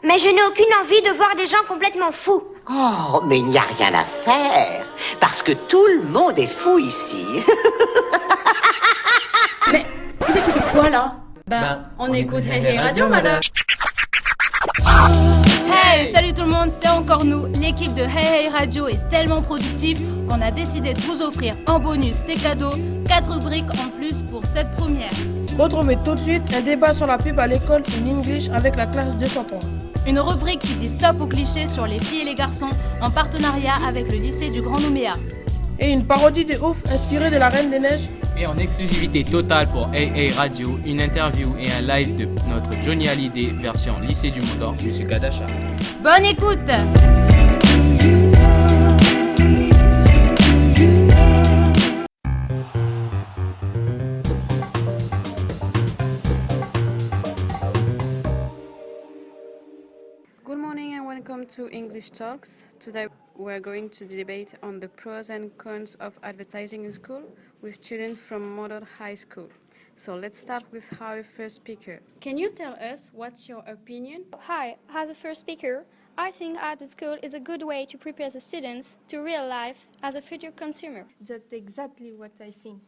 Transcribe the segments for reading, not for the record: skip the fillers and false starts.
Mais je n'ai aucune envie de voir des gens complètement fous. Oh, mais il n'y a rien à faire, parce que tout le monde est fou ici. Mais vous écoutez quoi là? On écoute Hey Hey Radio, madame. Hey, salut tout le monde, c'est encore nous. L'équipe de Hey Hey Radio est tellement productive qu'on a décidé de vous offrir en bonus ces cadeaux, 4 rubriques en plus pour cette première. Retrouvez tout de suite un débat sur la pub à l'école in English avec la classe 203. Une rubrique qui dit stop aux clichés sur les filles et les garçons en partenariat avec le lycée du Grand Nouméa. Et une parodie de ouf inspirée de la Reine des Neiges. Et en exclusivité totale pour Hey Hey Radio, une interview et un live de notre Johnny Hallyday version lycée du Mont d'Or, Monsieur Kadacha. Bonne écoute! Good morning and welcome to English Talks. Today we're going to debate on the pros and cons of advertising in school with students from Model High School. So let's start with our first speaker. Can you tell us what's your opinion? Hi, as a first speaker, I think art at school is a good way to prepare the students to real life as a future consumer. That's exactly what I think.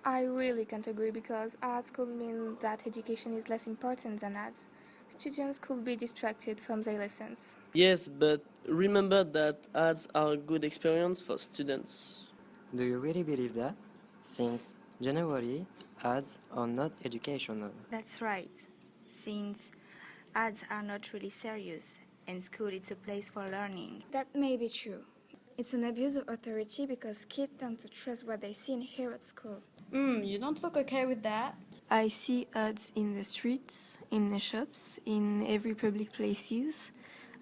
I really can't agree because art school means that education is less important than ads. Students could be distracted from their lessons. Yes, but remember that ads are a good experience for students. Do you really believe that? Since generally, ads are not educational. That's right, since ads are not really serious, and school is a place for learning. That may be true. It's an abuse of authority because kids tend to trust what they see and hear at school. You don't look okay with that. I see ads in the streets, in the shops, in every public places.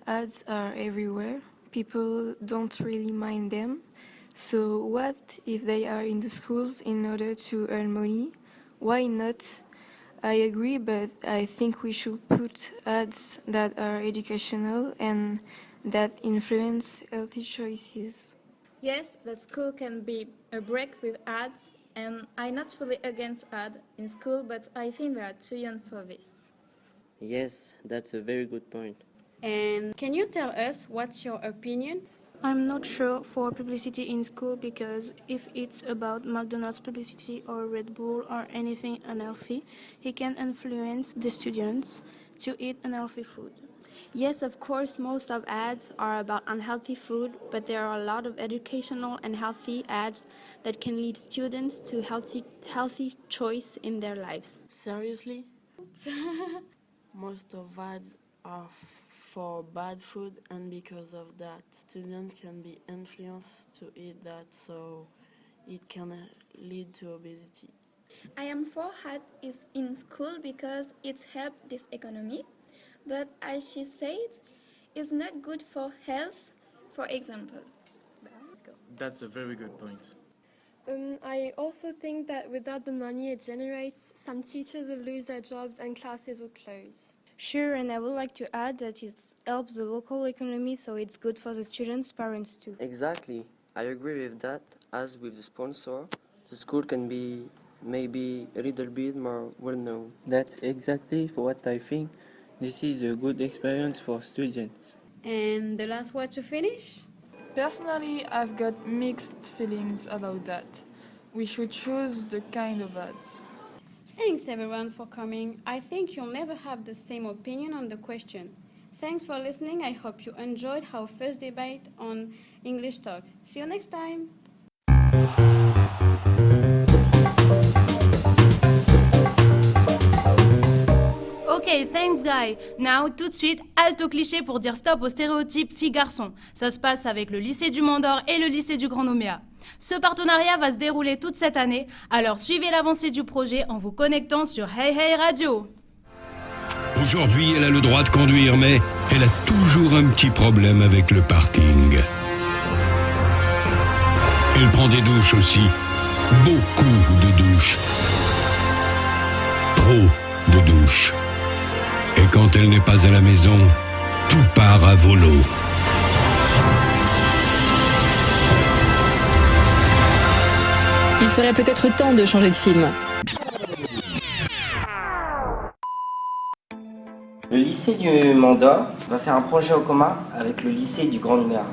Ads are everywhere. People don't really mind them. So what if they are in the schools in order to earn money? Why not? I agree, but I think we should put ads that are educational and that influence healthy choices. Yes, but school can be a break with ads, and I'm not really against ads in school, but I think we are too young for this. Yes, that's a very good point. And can you tell us what's your opinion? I'm not sure for publicity in school because if it's about McDonald's publicity or Red Bull or anything unhealthy, it can influence the students to eat unhealthy food. Yes, of course, most of ads are about unhealthy food, but there are a lot of educational and healthy ads that can lead students to healthy choice in their lives. Seriously? Most of ads are for bad food, and because of that, students can be influenced to eat that, so it can lead to obesity. I am for ads is in school because it's helped this economy, but as she said, it's not good for health, for example. That's a very good point. I also think that without the money it generates, some teachers will lose their jobs and classes will close. Sure, and I would like to add that it helps the local economy, so it's good for the students' parents too. Exactly. I agree with that. As with the sponsor, the school can be maybe a little bit more well known. That's exactly what I think. This is a good experience for students. And the last word to finish? Personally, I've got mixed feelings about that. We should choose the kind of ads. Thanks everyone for coming. I think you'll never have the same opinion on the question. Thanks for listening. I hope you enjoyed our first debate on English Talks. See you next time. Ok, thanks guy. Now, tout de suite, halte au cliché pour dire stop aux stéréotypes filles-garçons. Ça se passe avec le lycée du Mont d'Or et le lycée du Grand Nouméa. Ce partenariat va se dérouler toute cette année, alors suivez l'avancée du projet en vous connectant sur Hey Hey Radio. Aujourd'hui, elle a le droit de conduire, mais elle a toujours un petit problème avec le parking. Elle prend des douches aussi. Beaucoup de douches. Trop de douches. Et quand elle n'est pas à la maison, tout part à volo. Il serait peut-être temps de changer de film. Le lycée du Mont d'Or va faire un projet en commun avec le lycée du Grand Nouméa.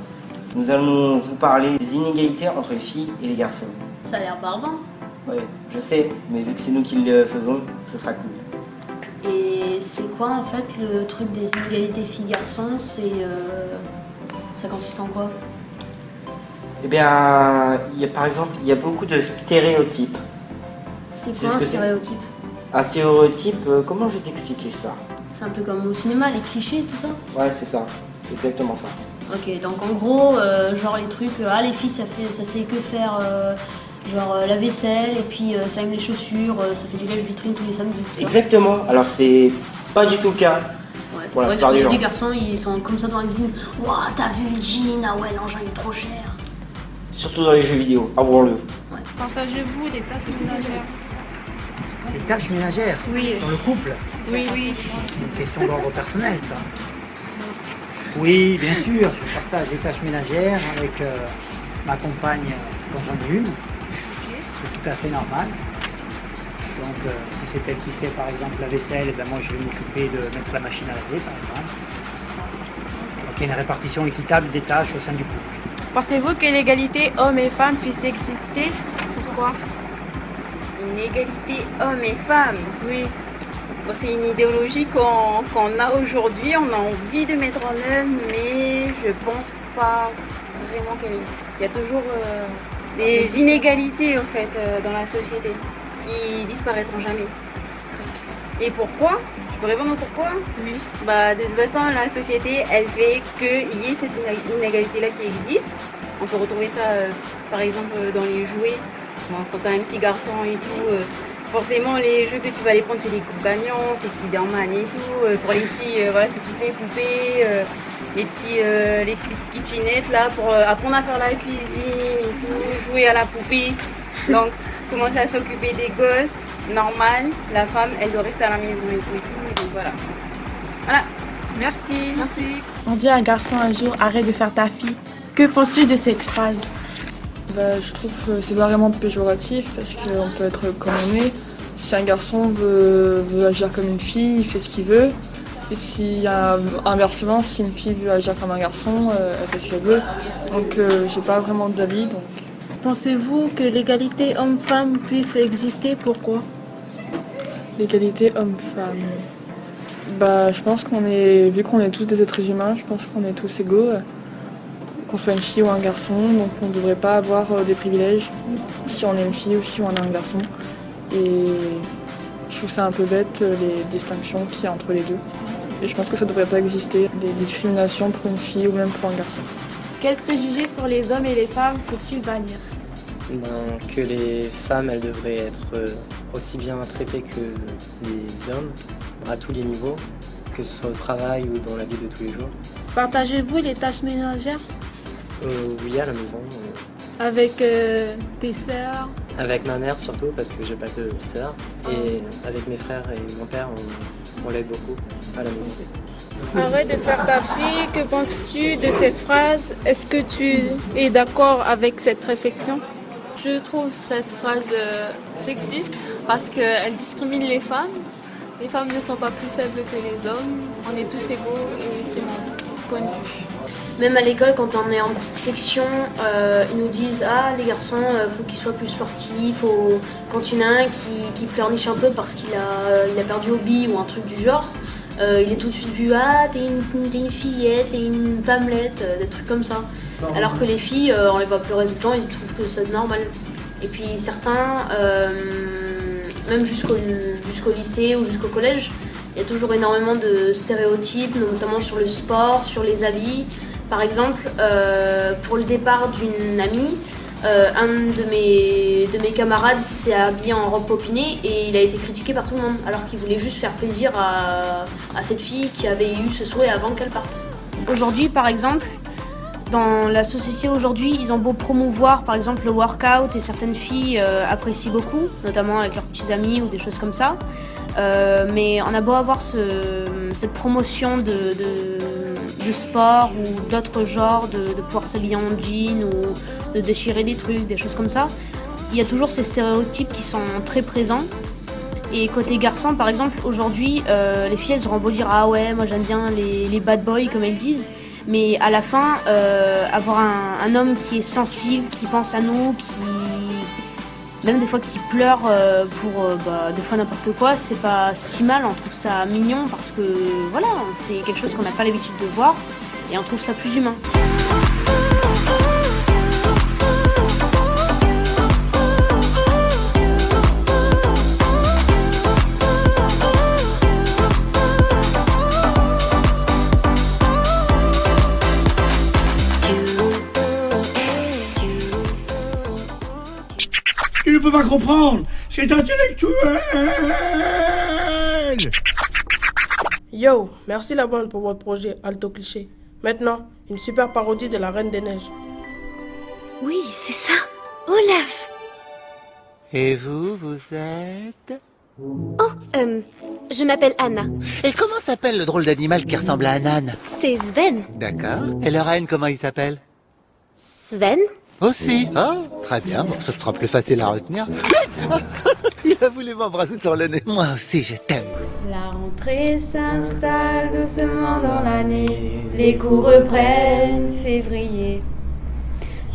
Nous allons vous parler des inégalités entre les filles et les garçons. Ça a l'air barbant. Oui, je sais, mais vu que c'est nous qui le faisons, ce sera cool. Et c'est quoi en fait le truc des inégalités filles-garçons? Ça consiste en quoi? Eh bien, par exemple, il y a beaucoup de stéréotypes. C'est quoi un stéréotype? Un stéréotype, comment je vais t'expliquer ça? C'est un peu comme au cinéma, les clichés, tout ça? Ouais, c'est ça. C'est exactement ça. Ok, donc en gros, genre les trucs, les filles ça sait que faire la vaisselle, et puis ça aime les chaussures, ça fait du lèche-vitrine tous les samedis. Exactement, alors c'est pas du tout le cas. Ouais, pour la ouais, plupart des gens. Les garçons, ils sont comme ça dans la vie. Waouh, t'as vu le jean? Ah ouais, l'engin il est trop cher. Surtout dans les jeux vidéo, avouons-le. Ouais. Partagez-vous les tâches ménagères. Les tâches ménagères? Oui. Dans le couple? Oui, oui. C'est une question d'ordre personnel, ça. Oui, bien sûr, je partage les tâches ménagères avec ma compagne quand j'en ai une. C'est tout à fait normal. Donc, si c'est elle qui fait par exemple la vaisselle, eh ben, moi je vais m'occuper de mettre la machine à laver, par exemple. Donc, il y a une répartition équitable des tâches au sein du couple. Pensez-vous que l'égalité hommes et femmes puisse exister? Pourquoi? Une égalité hommes et femmes? Oui. Bon, c'est une idéologie qu'on a aujourd'hui, on a envie de mettre en œuvre, mais je pense pas vraiment qu'elle existe. Il y a toujours des inégalités en fait dans la société qui disparaîtront jamais. Et pourquoi? Je peux répondre pourquoi? Oui. Bah, de toute façon, la société, elle fait qu'il y ait cette inégalité-là qui existe. On peut retrouver ça, par exemple, dans les jouets. Bon, quand tu as un petit garçon et tout, forcément, les jeux que tu vas aller prendre, c'est les coupes gagnants, c'est Spider-Man et tout. Pour les filles, voilà, c'est toutes les poupées, les petites kitchenettes là, pour apprendre à faire la cuisine et tout, jouer à la poupée. Donc, commencer à s'occuper des gosses, normal. La femme, elle doit rester à la maison et tout et tout. Et donc voilà. Voilà. Merci. Merci. On dit à un garçon un jour, arrête de faire ta fille. Que penses-tu de cette phrase? Je trouve que c'est pas vraiment péjoratif parce qu'on peut être comme on est. Si un garçon veut agir comme une fille, il fait ce qu'il veut. Et si inversement, si une fille veut agir comme un garçon, elle fait ce qu'elle veut. Donc j'ai pas vraiment d'avis. Donc. Pensez-vous que l'égalité homme-femme puisse exister? Pourquoi? L'égalité homme-femme. Je pense vu qu'on est tous des êtres humains, je pense qu'on est tous égaux. Qu'on soit une fille ou un garçon, donc on ne devrait pas avoir des privilèges si on est une fille ou si on est un garçon. Et je trouve ça un peu bête les distinctions qu'il y a entre les deux. Et je pense que ça ne devrait pas exister, des discriminations pour une fille ou même pour un garçon. Quels préjugés sur les hommes et les femmes faut-il bannir? Que les femmes, elles devraient être aussi bien traitées que les hommes, à tous les niveaux, que ce soit au travail ou dans la vie de tous les jours. Partagez-vous les tâches ménagères? Oui, à la maison. Avec tes sœurs? Avec ma mère surtout, parce que j'ai pas de sœurs. Et avec mes frères et mon père, on l'aide beaucoup à la maison. Arrête de faire ta fille, que penses-tu de cette phrase? Est-ce que tu es d'accord avec cette réflexion? Je trouve cette phrase sexiste parce qu'elle discrimine les femmes. Les femmes ne sont pas plus faibles que les hommes. On est tous égaux et c'est mon point de vue. Même à l'école, quand on est en petite section, ils nous disent les garçons, faut qu'ils soient plus sportifs. Quand il y en a un qui pleurniche un peu parce qu'il a perdu au billes ou un truc du genre, il est tout de suite vu t'es une fillette, t'es une femmelette, des trucs comme ça. Alors que les filles, on les voit pleurer tout le temps, ils trouvent que c'est normal. Et puis certains, même jusqu'au lycée ou jusqu'au collège, il y a toujours énormément de stéréotypes, notamment sur le sport, sur les habits. Par exemple, pour le départ d'une amie, un de mes camarades s'est habillé en robe popinée et il a été critiqué par tout le monde, alors qu'il voulait juste faire plaisir à cette fille qui avait eu ce souhait avant qu'elle parte. Aujourd'hui, par exemple, dans la société aujourd'hui, ils ont beau promouvoir par exemple le workout et certaines filles apprécient beaucoup, notamment avec leurs petits amis ou des choses comme ça. Mais on a beau avoir cette promotion de sport ou d'autres genres, de pouvoir s'habiller en jean ou de déchirer des trucs, des choses comme ça. Il y a toujours ces stéréotypes qui sont très présents Et côté garçon, par exemple, aujourd'hui, les filles, elles auront beau dire « Ah ouais, moi j'aime bien les bad boys », comme elles disent. Mais à la fin, avoir un homme qui est sensible, qui pense à nous, même des fois qui pleure pour des fois n'importe quoi, c'est pas si mal, on trouve ça mignon parce que voilà, c'est quelque chose qu'on n'a pas l'habitude de voir et on trouve ça plus humain. Tu ne peux pas comprendre, c'est intellectuel. Yo, merci la bande pour votre projet Alto Cliché. Maintenant, une super parodie de la Reine des Neiges. Oui, c'est ça, Olaf. Et vous êtes... Je m'appelle Anna. Et comment s'appelle le drôle d'animal qui ressemble à un âne? C'est Sven. D'accord. Et le reine, comment il s'appelle? Sven? Aussi. Oh, très bien. Bon, ce sera plus facile à retenir. Il a voulu m'embrasser sur le nez. Moi aussi, je t'aime. La rentrée s'installe doucement dans l'année. Les cours reprennent février.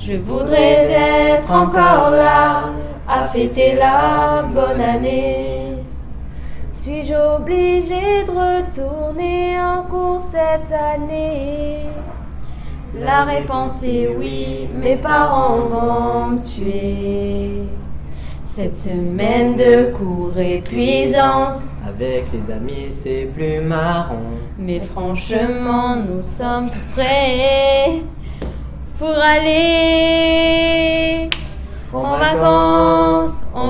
Je voudrais être encore là à fêter la bonne année. Suis-je obligée de retourner en cours cette année? La réponse est oui, mes parents vont me tuer. Cette semaine de cours épuisante, avec les amis c'est plus marrant. mais franchement nous sommes tous prêts pour aller en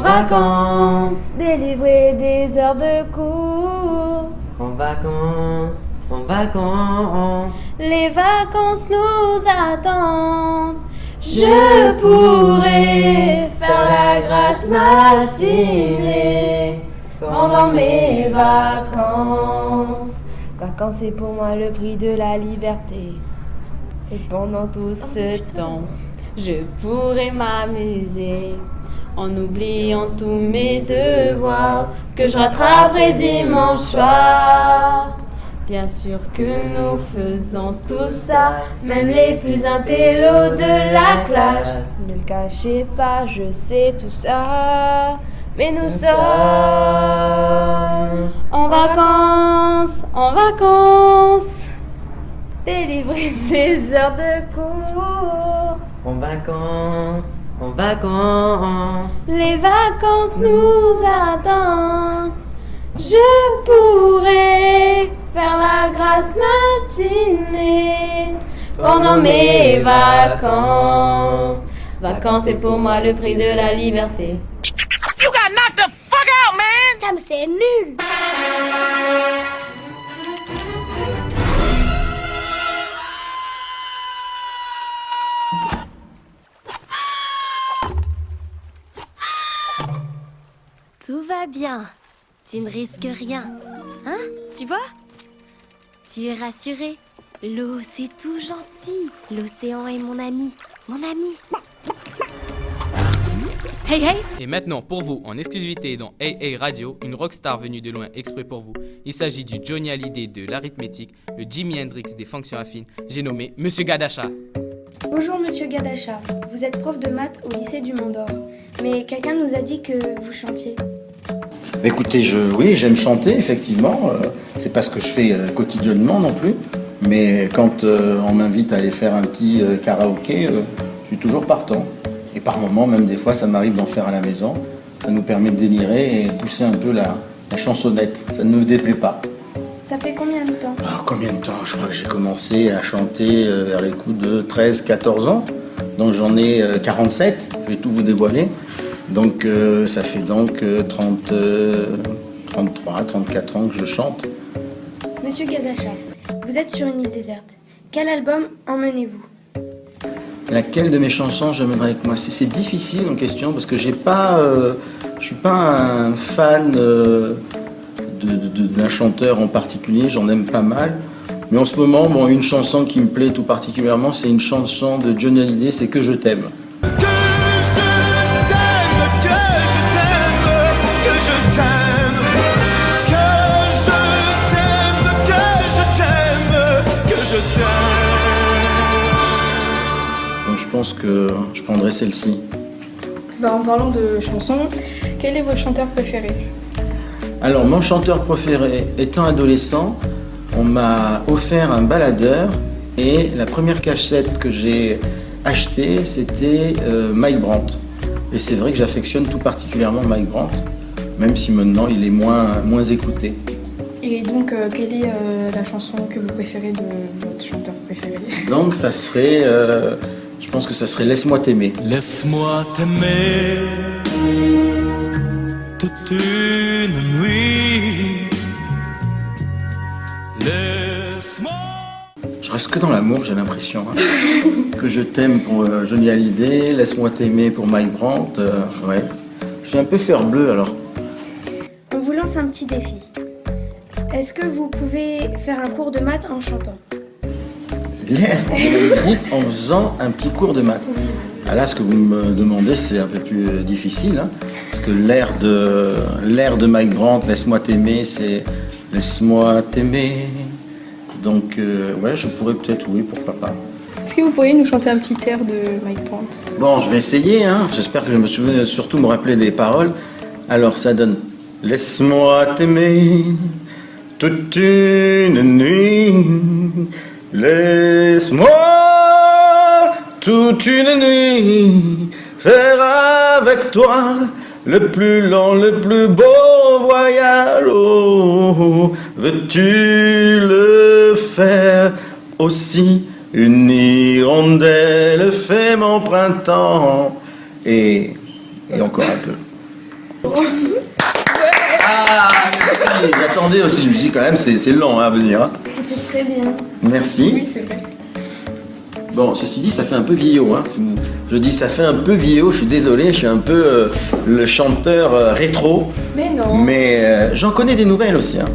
vacances, délivrer des heures de cours. En vacances. Les vacances nous attendent. Je pourrais faire la grasse matinée pendant mes vacances. Vacances, c'est pour moi le prix de la liberté. Et pendant tout ce temps, je pourrais m'amuser en oubliant tous mes devoirs que je rattraperai dimanche soir. Bien sûr que nous faisons tout ça, même les plus intellos de la classe. Ne le cachez pas, je sais tout ça, mais nous sommes en vacances, délivrer des heures de cours. En vacances. Les vacances nous attendent. Je pourrais faire la grasse matinée pendant mes vacances. Vacances, c'est pour moi le prix de la liberté. You got knocked the fuck out, man! Sam, c'est nul! Tout va bien. Tu ne risques rien. Hein? Tu vois? Tu es rassuré. L'eau, c'est tout gentil. L'océan est mon ami. Mon ami. Hey hey! Et maintenant, pour vous, en exclusivité dans Hey Hey Radio, une rockstar venue de loin exprès pour vous. Il s'agit du Johnny Hallyday de l'arithmétique, le Jimi Hendrix des fonctions affines. J'ai nommé Monsieur Gadacha. Bonjour Monsieur Gadacha, vous êtes prof de maths au lycée du Mont d'Or. Mais quelqu'un nous a dit que vous chantiez. Écoutez, oui, j'aime chanter, effectivement. C'est pas ce que je fais quotidiennement non plus. Mais quand on m'invite à aller faire un petit karaoké, je suis toujours partant. Et par moments, même des fois, ça m'arrive d'en faire à la maison. Ça nous permet de délirer et pousser un peu la chansonnette. Ça ne me déplaît pas. Ça fait combien de temps? Combien de temps? Je crois que j'ai commencé à chanter vers les coups de 13-14 ans. Donc j'en ai 47, je vais tout vous dévoiler. Donc ça fait donc 33-34 ans que je chante. Monsieur Gadacha, vous êtes sur une île déserte. Quel album emmenez-vous? Laquelle de mes chansons j'emmènerai avec moi? C'est difficile en question parce que je suis pas un fan d'un chanteur en particulier, j'en aime pas mal. Mais en ce moment, une chanson qui me plaît tout particulièrement, c'est une chanson de Johnny Hallyday, c'est Que je t'aime. Que je t'aime, pense que je prendrai celle-ci. En parlant de chansons, quel est votre chanteur préféré? Alors, mon chanteur préféré, étant adolescent, on m'a offert un baladeur et la première cassette que j'ai achetée, c'était Mike Brandt. Et c'est vrai que j'affectionne tout particulièrement Mike Brandt, même si maintenant il est moins écouté. Et donc, quelle est la chanson que vous préférez de votre chanteur préféré? Donc, ça serait, je pense que ça serait Laisse-moi t'aimer. Laisse-moi t'aimer toute une nuit. Laisse-moi. Je reste que dans l'amour, j'ai l'impression. Que je t'aime pour Johnny Hallyday, Laisse-moi t'aimer pour Mike Brandt. Ouais. Je suis un peu fer bleu alors. On vous lance un petit défi. Est-ce que vous pouvez faire un cours de maths en chantant? L'air de la musique en faisant un petit cours de maths. Ah là, ce que vous me demandez, c'est un peu plus difficile. Parce que l'air de Mike Brandt, Laisse-moi t'aimer, c'est Laisse-moi t'aimer. Donc, ouais, je pourrais peut-être, oui, pourquoi pas. Est-ce que vous pourriez nous chanter un petit air de Mike Brandt? Bon, je vais essayer, hein. J'espère que je me souviens surtout me rappeler des paroles. Alors, ça donne Laisse-moi t'aimer toute une nuit. Laisse-moi toute une nuit faire avec toi le plus long, le plus beau voyage. Oh, veux-tu le faire aussi? Une hirondelle fait mon printemps. Et encore un peu. Ah, merci. J'attendais aussi, je me dis quand même, c'est long à venir. Hein. C'était très bien. Merci. Oui, c'est vrai. Bon, ceci dit, ça fait un peu vieillot. Hein. Je dis ça fait un peu vieillot, je suis désolé, je suis un peu le chanteur rétro. Mais non. Mais j'en connais des nouvelles aussi. Hein.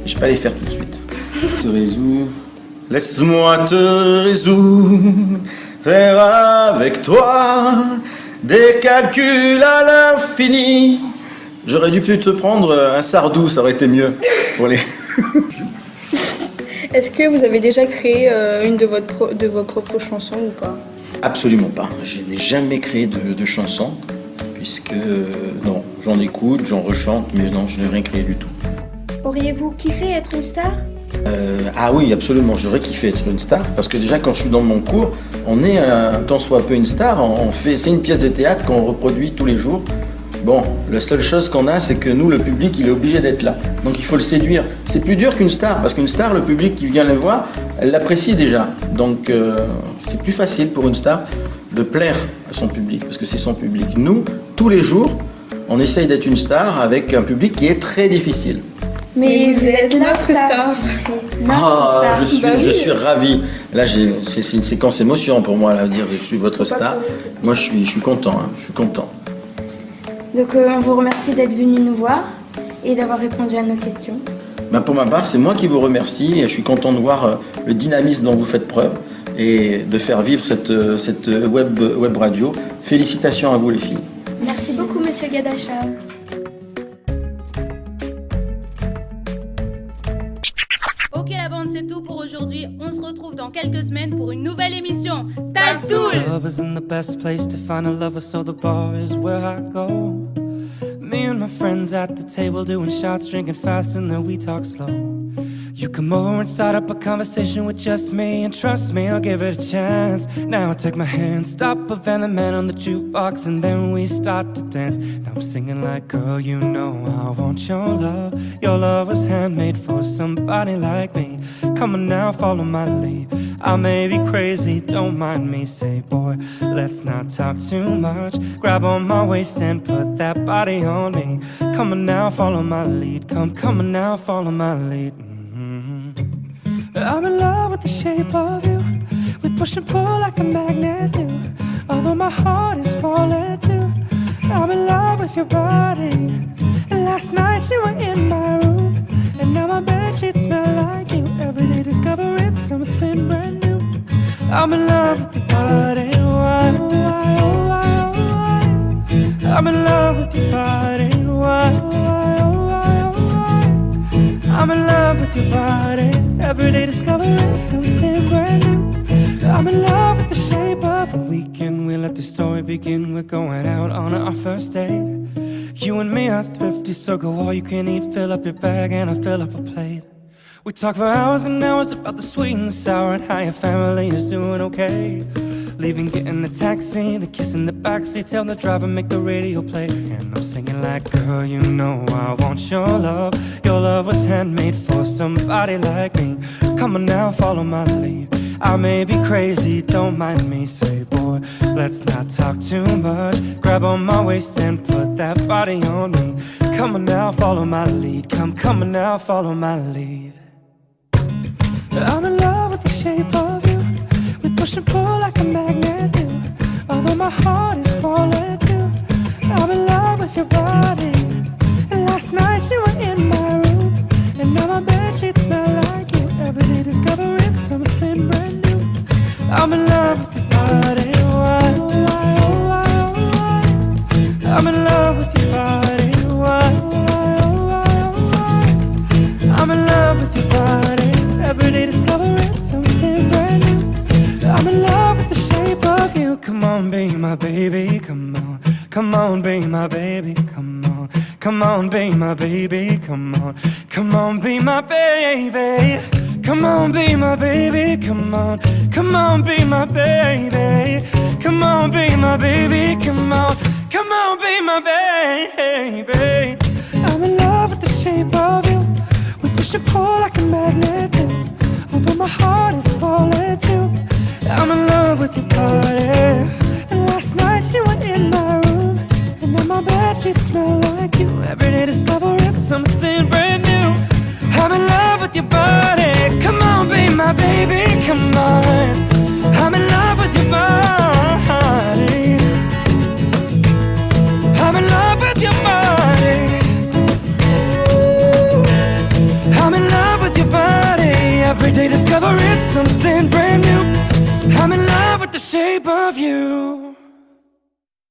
Je vais pas les faire tout de suite. Te résous. Laisse-moi te résoudre, faire avec toi des calculs à l'infini. J'aurais dû pu te prendre un Sardou, ça aurait été mieux pour les... Est-ce que vous avez déjà créé une de vos propres chansons ou pas? Absolument pas. Je n'ai jamais créé de chansons, puisque non, j'en écoute, j'en rechante, mais non, je n'ai rien créé du tout. Auriez-vous kiffé être une star? Ah oui, absolument, j'aurais kiffé être une star, parce que déjà quand je suis dans mon cours, on est tant soit peu une star, c'est une pièce de théâtre qu'on reproduit tous les jours. Bon, la seule chose qu'on a, c'est que nous, le public, il est obligé d'être là. Donc il faut le séduire. C'est plus dur qu'une star, parce qu'une star, le public qui vient le voir, elle l'apprécie déjà. Donc c'est plus facile pour une star de plaire à son public, parce que c'est son public. Nous, tous les jours, on essaye d'être une star avec un public qui est très difficile. Mais vous êtes notre star. Ah, je suis ravi. Là, c'est une séquence émotion pour moi, là, dire je suis votre star. Moi, je suis content, hein, je suis content. Donc on vous remercie d'être venu nous voir et d'avoir répondu à nos questions. Pour ma part, c'est moi qui vous remercie et je suis content de voir le dynamisme dont vous faites preuve et de faire vivre cette web radio. Félicitations à vous les filles. Merci beaucoup Monsieur Gadacha. Ok la bande, c'est tout pour aujourd'hui. On se retrouve dans quelques semaines pour une nouvelle émission. Taltoul! Club isn't the best place to find a lover, so the bar is where I go. Me and my friends at the table doing shots, drinking fast, and then we talk slow. You come over and start up a conversation with just me, and trust me, I'll give it a chance. Now take my hand, stop a Van the Man on the jukebox, and then we start to dance. Now I'm singing like, girl, you know I want your love. Your love was handmade for somebody like me. Come on now, follow my lead. I may be crazy, don't mind me. Say, boy, let's not talk too much. Grab on my waist and put that body on me. Come on now, follow my lead. Come on now, follow my lead. I'm in love with the shape of you. We push and pull like a magnet do. Although my heart is falling too. I'm in love with your body. And last night you were in my room, and now my bedsheets smell like you. Every day discovering something brand new. I'm in love with your body. Why, why, why, why? I'm in love with your body. Why, why, why, why? I'm in love with your body. Every day discovering something brand new. I'm in love with the shape of let the story begin. We're going out on our first date. You and me are thrifty, so go all you can eat. Fill up your bag and I'll fill up a plate. We talk for hours and hours about the sweet and the sour and how your family is doing okay. Leaving, getting a taxi, the kiss in the backseat, tell the driver make the radio play. And I'm singing like, girl, you know I want your love. Your love was handmade for somebody like me. Come on now, follow my lead. I may be crazy, don't mind me. Say, boy, let's not talk too much. Grab on my waist and put that body on me. Come on now, follow my lead. Come on now, follow my lead. I'm in love with the shape of you. We push and pull like a magnet do. Although my heart is falling too. I'm in love with your body. And last night you were in my room. And now my bedsheets smell like you. Every day discovering something brand new. I'm in love with your body. Why, why, why, why? I'm in love with your body. Why, why, why, why? I'm in love with your body. Every day discovering something brand new. I'm in love with the shape of you. Come on, be my baby, come on. Come on, be my baby, come on. Come on, be my baby, come on. Come on, be my baby. Come on, be my baby, come on. Come on, be my baby. Come on, be my baby, come on. Come on, be my baby. I'm in love with the shape of you. We push and pull like a magnet do. Although my heart is falling too. I'm in love with your body. And last night you were in my room. And now my bedsheets smell like you. Every day discovering something brand new. I'm in love with your body. Come on, be my baby, come on. I'm in love with your body. I'm in love with your body. I'm in love with your body. Every day discovering something brand new. I'm in love with the shape of you.